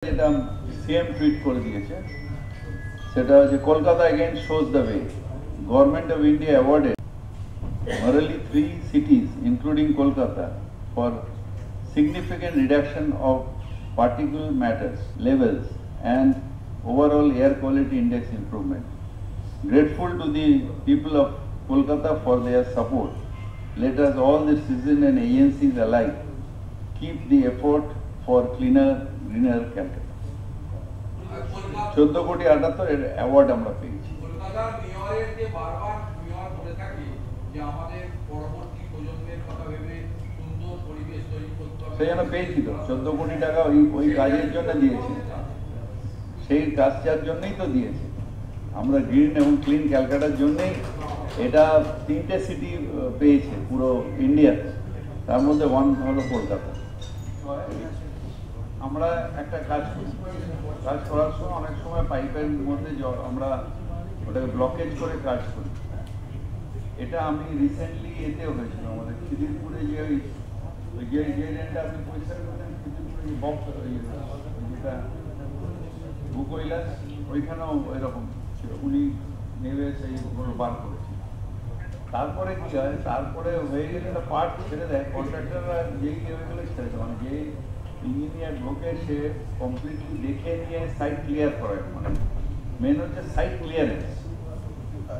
যেটা CM tweet করে দিয়েছে সেটা হচ্ছে Kolkata again shows the way. Government of India awarded orally 3 cities including Kolkata for significant reduction of particulate matters levels and overall air quality index improvement. Grateful to the people of Kolkata for their support. Let us all the citizens and agencies alike keep the effort for cleaner, greener Calcutta. 14 কোটি 78 এর award আমরা পেয়েছি। কলকাতার মেয়রের যে বারবার mayor বলে থাকে যে আমাদের পরবর্তী প্রজন্মের কথা ভেবে সুন্দর পরিবেশ তৈরি করতে হবে, সেই জন্য পেয়েছি তো 14 কোটি টাকা ওই কাজের জন্য দিয়েছি, সেই কাজটার জন্যই তো দিয়েছি আমরা। গ্রিন এবং ক্লিন ক্যালকাটার জন্যই এটা 3টে সিটি পেয়েছে পুরো ইন্ডিয়াতে, তার মধ্যে ওয়ান হলো কলকাতা। আমরা একটা কাজ করি, কাজ করার সময় অনেক সময় পাইপের মধ্যে আমরা ওটাকে ব্লকেজ করে কাজ করি। এটা আমি রিসেন্টলি এতে হয়েছিল আমাদের খিদিরপুরে যে যে ড্রেনটা আপনি পরিষ্কার করেন খিদিরপুরে বক্স যেটা ভূকৈলাস, ওইখানেও এরকম ছিল, উনি নেমে সেইগুলো বার করেছে। তারপরে কি হয়, তারপরে হয়ে গেলে একটা পার্ট ছেড়ে দেয় কন্ট্রাক্টররা, যেই ওইগুলো ছেড়ে দেয়, মানে যে ইঞ্জিনিয়ার ঢোকে সে কমপ্লিটলি দেখে নিয়ে সাইট ক্লিয়ার করে। মানে মেন হচ্ছে সাইট ক্লিয়ারেন্স,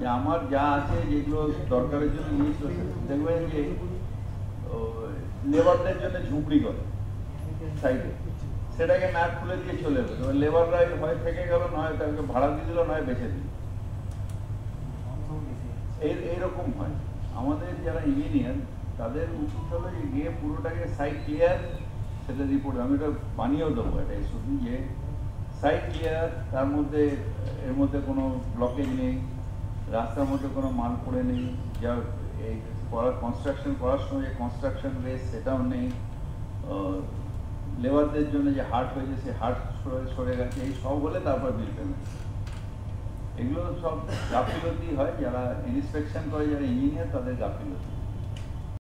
যে আমার যা আছে যেগুলো দরকারের জন্য নিয়েছিল দেখবেন যে লেবারদের জন্য ঝুঁকড়ি করে সাইডে, সেটাকে না খুলে দিয়ে চলে গেল, লেবাররা হয় থেকে গেল, নয় তাকে ভাড়া দিয়ে দিল, নয় বেঁচে দিল। এইরকম হয়। আমাদের যারা ইঞ্জিনিয়ার তাদের উচিত হলো যে গিয়ে পুরোটাকে সাইট ক্লিয়ার, সেটা রিপোর্ট আমি এটা বানিয়েও দেবো, এটা শুধু যে সাইট ক্লিয়ার, তার মধ্যে এর মধ্যে কোনো ব্লকেজ নেই, রাস্তার মধ্যে কোনো মাল পড়ে নেই, যা এই কনস্ট্রাকশন করার সময় যে কনস্ট্রাকশন বেস সেটাও নেই, লেবারদের জন্য যে হার্ট হয়েছে সে হার্ট সরে গেছে, এই সব হলে তারপর বিল পেমেন্ট। এগুলো সব গাফিলতি হয়, যারা ইন্সপেকশন করে যারা ইঞ্জিনিয়ার তাদের গাফিলতি।